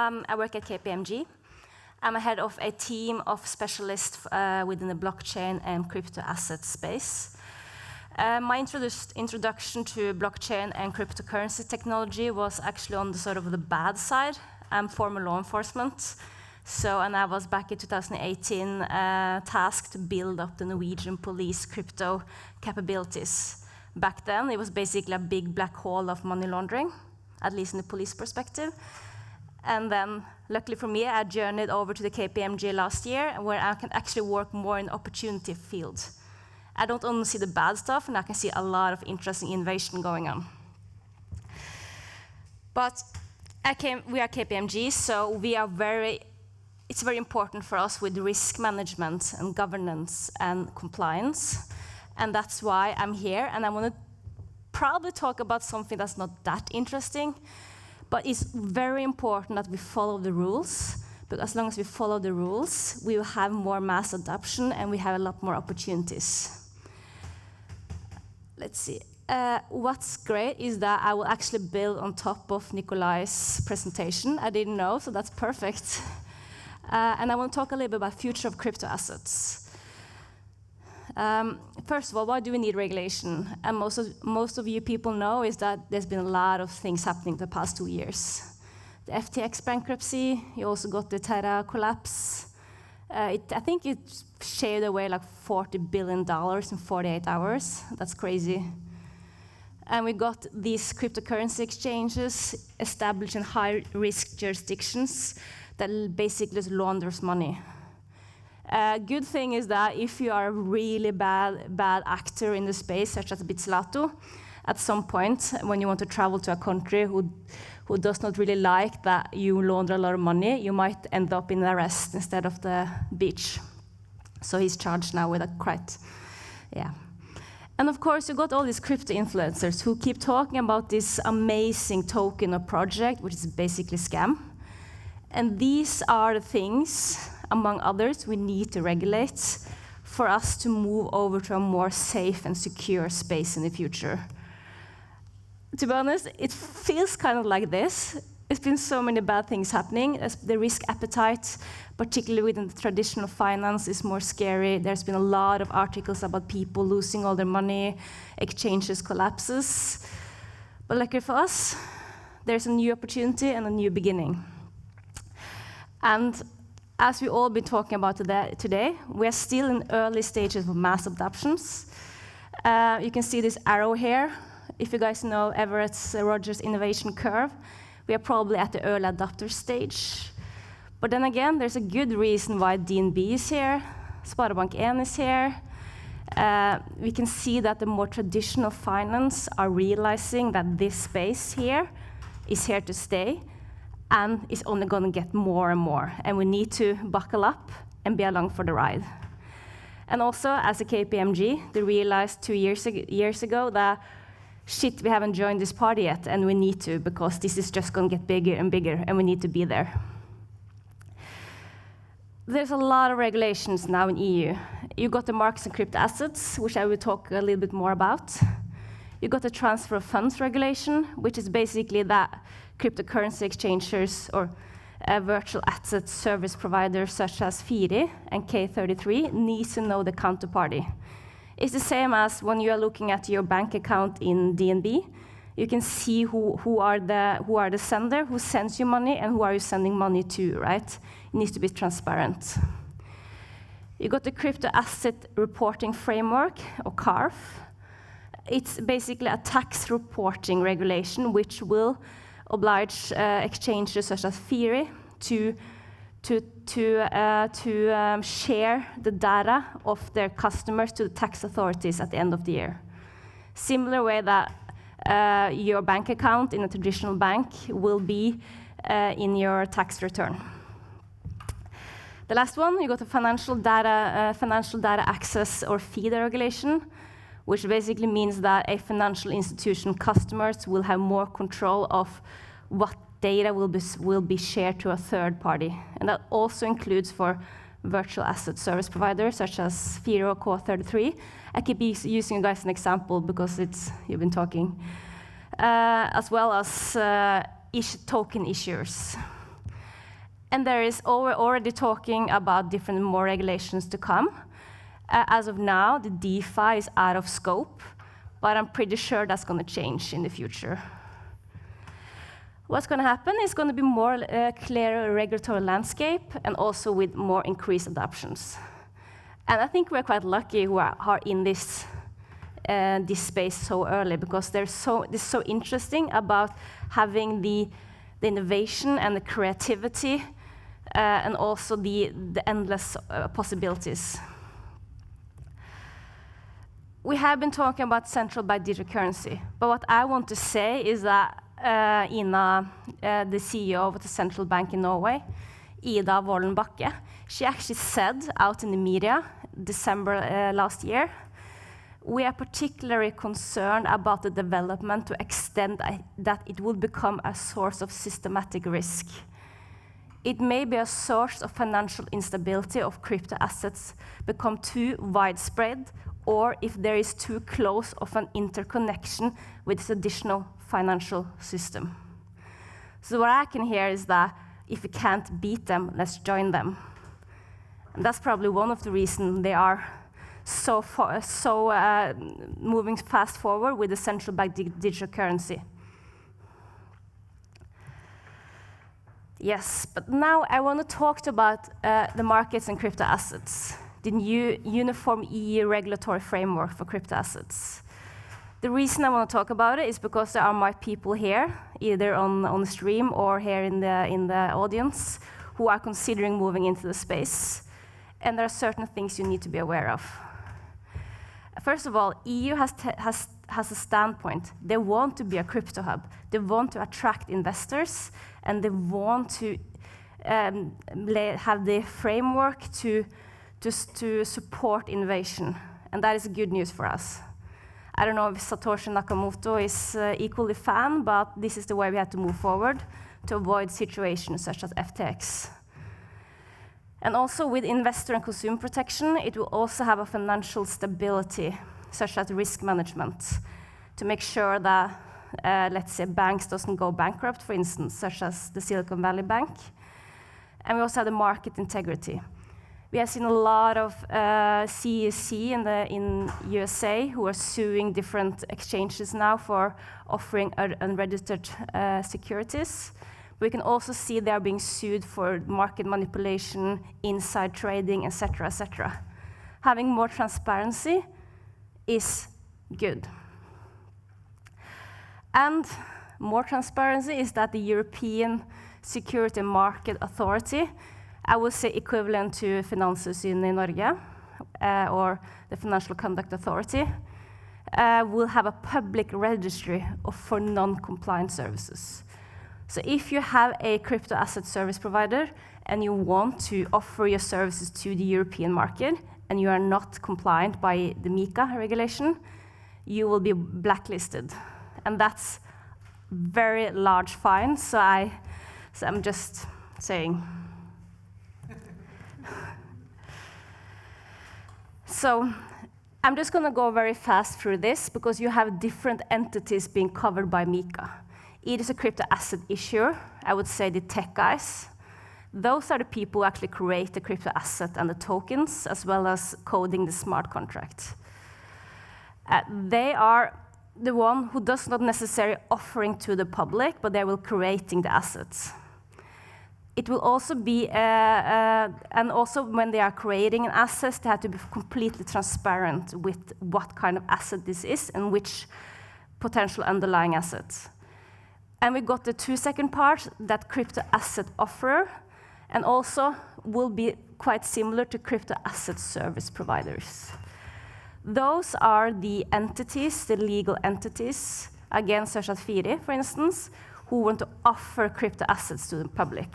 I work at KPMG. I'm a head of a team of specialists within the blockchain and crypto asset space. My introduction to blockchain and cryptocurrency technology was actually on the sort of the bad side. I'm former law enforcement. And I was back in 2018 tasked to build up the Norwegian police crypto capabilities. Back then, it was basically a big black hole of money laundering, at least in the police perspective. And then, luckily for me, I journeyed over to the KPMG last year, where I can actually work more in the opportunity field. I don't only see the bad stuff, and I can see a lot of interesting innovation going on. But we are KPMG, so it's very important for us with risk management and governance and compliance. And that's why I'm here, and I want to probably talk about something that's not that interesting, but it's very important that we follow the rules, because as long as we follow the rules, we will have more mass adoption and we have a lot more opportunities. Let's see. What's great is that I will actually build on top of Nikolai's presentation. I didn't know, so that's perfect. And I want to talk a little bit about future of crypto assets. First of all, why do we need regulation? And most of you people know is that there's been a lot of things happening the past 2 years. The FTX bankruptcy, you also got the Terra collapse. I think it shaved away like $40 billion in 48 hours. That's crazy. And we got these cryptocurrency exchanges established in high-risk jurisdictions that basically just launders money. Good thing is that if you are a really bad actor in the space, such as Bitslato, at some point when you want to travel to a country who does not really like that you launder a lot of money, you might end up in arrest instead of the beach. So he's charged now with a quite, yeah. And of course, you got all these crypto influencers who keep talking about this amazing token or project, which is basically a scam. And these are the things, among others, we need to regulate for us to move over to a more safe and secure space in the future. To be honest, it feels kind of like this. There's been so many bad things happening. The risk appetite, particularly within the traditional finance, is more scary. There's been a lot of articles about people losing all their money, exchanges collapses. But luckily for us, there's a new opportunity and a new beginning. And as we've all been talking about today, we are still in early stages of mass adoptions. You can see this arrow here. If you guys know Everett Rogers' innovation curve, we are probably at the early adopter stage. But then again, there's a good reason why DNB is here, Sparebank 1 is here. We can see that the more traditional finance are realizing that this space here is here to stay, and it's only going to get more and more. And we need to buckle up and be along for the ride. And also, as a KPMG, they realized 2 years ago that, shit, we haven't joined this party yet, and we need to, because this is just going to get bigger and bigger, and we need to be there. There's a lot of regulations now in EU. You got the markets and crypto assets, which I will talk a little bit more about. You got the transfer of funds regulation, which is basically that cryptocurrency exchangers or virtual asset service providers such as Firi and K33 need to know the counterparty. It's the same as when you are looking at your bank account in DNB. You can see who are the sender, who sends you money, and who are you sending money to, right? It needs to be transparent. You got the crypto asset reporting framework, or CARF. It's basically a tax reporting regulation which will oblige exchanges such as Firi to share the data of their customers to the tax authorities at the end of the year. Similar way that your bank account in a traditional bank will be in your tax return. The last one, you got the financial data access or FIDA regulation, which basically means that a financial institution customers will have more control of what data will be shared to a third party. And that also includes for virtual asset service providers such as Firi or K33. I keep using you guys an example because you've been talking. As well as token issuers. And there is already talking about different more regulations to come. As of now, the DeFi is out of scope, but I'm pretty sure that's going to change in the future. What's going to happen is going to be more clearer regulatory landscape and also with more increased adoptions. And I think we're quite lucky who are in this space so early, because it's so interesting about having the innovation and the creativity and also the endless possibilities. We have been talking about central bank digital currency, but what I want to say is that Ina, the CEO of the central bank in Norway, Ida Wolden Bakke, she actually said out in the media December last year, we are particularly concerned about the development to extend that it will become a source of systematic risk. It may be a source of financial instability of crypto assets become too widespread, or if there is too close of an interconnection with the traditional financial system. So what I can hear is that if we can't beat them, let's join them. And that's probably one of the reasons they are so moving fast forward with the central bank digital currency. Yes, but now I want to talk about the markets and crypto assets, the new uniform EU regulatory framework for crypto assets. The reason I want to talk about it is because there are my people here, either on the stream or here in the audience, who are considering moving into the space. And there are certain things you need to be aware of. First of all, EU has a standpoint. They want to be a crypto hub. They want to attract investors, and they want to have the framework to support innovation. And that is good news for us. I don't know if Satoshi Nakamoto is equally fan, but this is the way we have to move forward to avoid situations such as FTX. And also with investor and consumer protection, it will also have a financial stability, such as risk management, to make sure that, let's say, banks doesn't go bankrupt, for instance, such as the Silicon Valley Bank. And we also have the market integrity. We have seen a lot of CEC in USA who are suing different exchanges now for offering unregistered securities. We can also see they are being sued for market manipulation, inside trading, etc., etc. Having more transparency is good. And more transparency is that the European Security Market Authority, I would say equivalent to Finanstilsynet in Norge, or the Financial Conduct Authority, will have a public registry for non-compliant services. So if you have a crypto asset service provider and you want to offer your services to the European market and you are not compliant by the MiCA regulation, you will be blacklisted. And that's very large fine, so I'm just saying. So I'm just going to go very fast through this because you have different entities being covered by MiCA. It is a crypto asset issuer, I would say the tech guys. Those are the people who actually create the crypto asset and the tokens, as well as coding the smart contract. They are the one who does not necessarily offering to the public, but they will creating the assets. It will also be, and also when they are creating an asset, they have to be completely transparent with what kind of asset this is and which potential underlying assets. And we got the second part, that crypto asset offerer, and also will be quite similar to crypto asset service providers. Those are the entities, the legal entities, again, such as FIRI, for instance, who want to offer crypto assets to the public.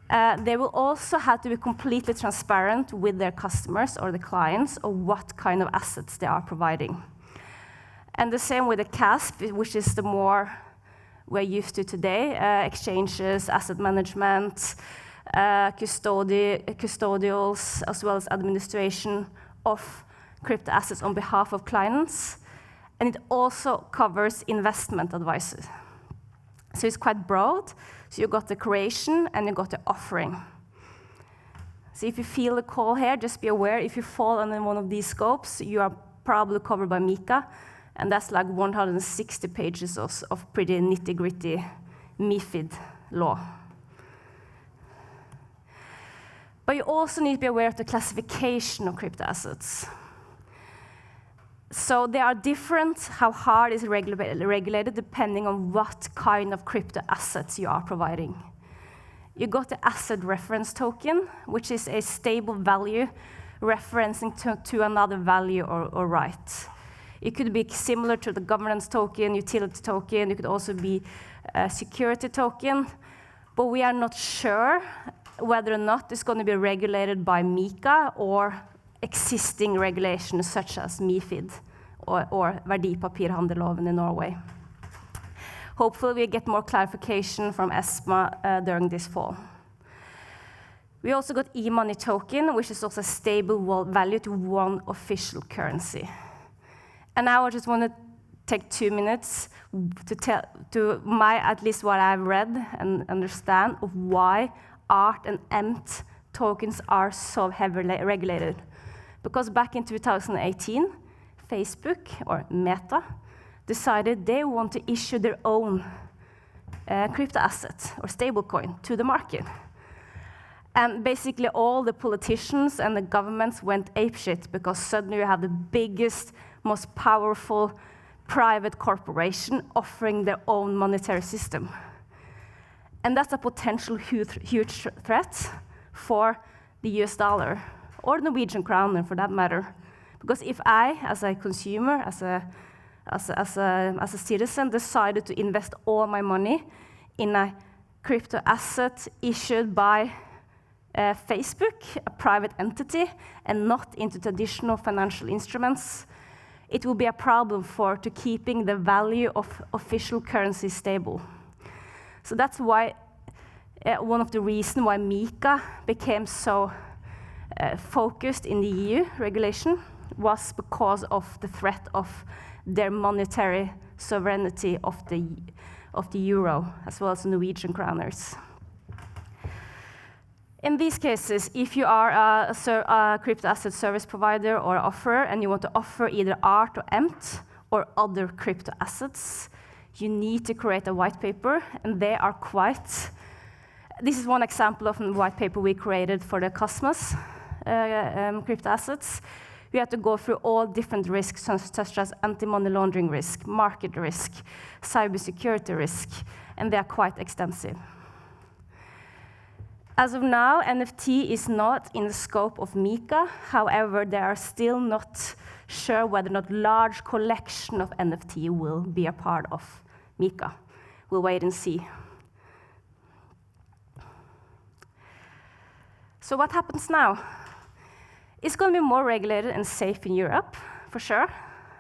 They will also have to be completely transparent with their customers or the clients of what kind of assets they are providing. And the same with the CASP, which is the more we're used to today, exchanges, asset management, custodials, as well as administration of crypto assets on behalf of clients. And it also covers investment advices. So it's quite broad. So you got the creation and you got the offering. So if you feel the call here, just be aware, if you fall under one of these scopes, you are probably covered by MiCA, and that's like 160 pages of pretty nitty-gritty MiFID law. But you also need to be aware of the classification of crypto assets. So they are different how hard is regulated depending on what kind of crypto assets you are providing. You got the asset reference token, which is a stable value referencing to another value or right. It could be similar to the governance token, utility token. It could also be a security token. But we are not sure whether or not it's going to be regulated by MiCA or existing regulations such as MiFID or verdipapirhandelloven in Norway. Hopefully we get more clarification from ESMA during this fall. We also got e-money token, which is also a stable value to one official currency. And now I just want to take 2 minutes to tell, at least what I've read and understand of why art and EMT tokens are so heavily regulated. Because back in 2018, Facebook, or Meta, decided they want to issue their own crypto asset or stablecoin to the market. And basically all the politicians and the governments went apeshit because suddenly you have the biggest, most powerful private corporation offering their own monetary system. And that's a potential huge threat for the US dollar, or Norwegian kroner for that matter. Because if I, as a consumer, as a citizen, decided to invest all my money in a crypto asset issued by Facebook, a private entity, and not into traditional financial instruments, it will be a problem to keeping the value of official currency stable. So that's why one of the reasons why MiCA became so focused in the EU regulation was because of the threat of their monetary sovereignty of the euro, as well as the Norwegian kroners. In these cases, if you are a crypto asset service provider or offerer and you want to offer either art or EMT or other crypto assets, you need to create a white paper, and they are quite. This is one example of a white paper we created for the Cosmos crypto assets. We had to go through all different risks, such as anti-money laundering risk, market risk, cybersecurity risk, and they are quite extensive. As of now, NFT is not in the scope of MiCA. However, they are still not sure whether or not large collection of NFT will be a part of MiCA. We'll wait and see. So what happens now? It's going to be more regulated and safe in Europe, for sure.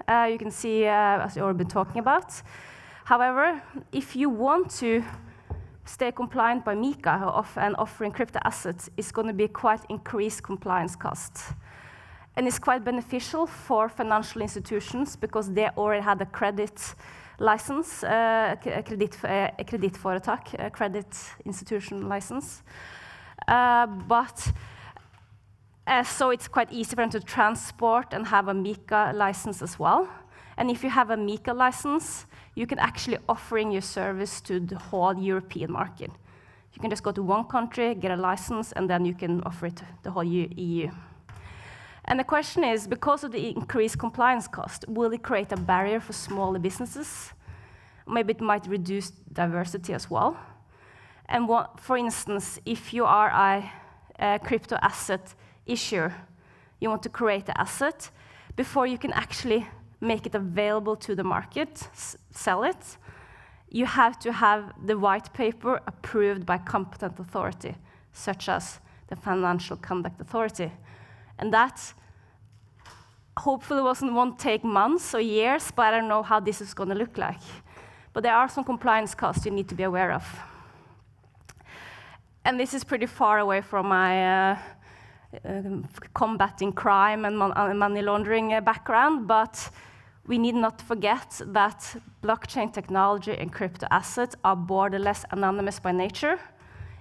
You can see, as we've already been talking about. However, if you want to stay compliant by MiCA and offering crypto assets, it's going to be quite increased compliance costs. And it's quite beneficial for financial institutions because they already had a credit license, kredittforetak, credit institution license. So it's quite easy for them to transport and have a MiCA license as well. And if you have a MiCA license, you can actually offering your service to the whole European market. You can just go to one country, get a license, and then you can offer it to the whole EU. And the question is, because of the increased compliance cost, will it create a barrier for smaller businesses? Maybe it might reduce diversity as well. And for instance, if you are a crypto asset issuer, you want to create the asset, before you can actually make it available to the market, sell it, you have to have the white paper approved by competent authority, such as the Financial Conduct Authority. And that hopefully won't take months or years, but I don't know how this is going to look like. But there are some compliance costs you need to be aware of. And this is pretty far away from my combating crime and money laundering background, but we need not forget that blockchain technology and crypto assets are borderless anonymous by nature,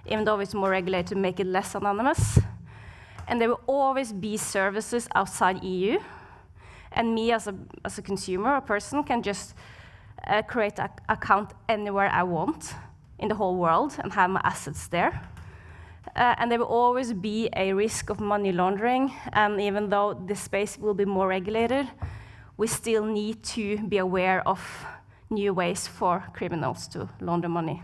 even though it's more regulated to make it less anonymous. And there will always be services outside EU. And me as a consumer, a person, can just create an account anywhere I want in the whole world and have my assets there. And there will always be a risk of money laundering. And even though this space will be more regulated, we still need to be aware of new ways for criminals to launder money.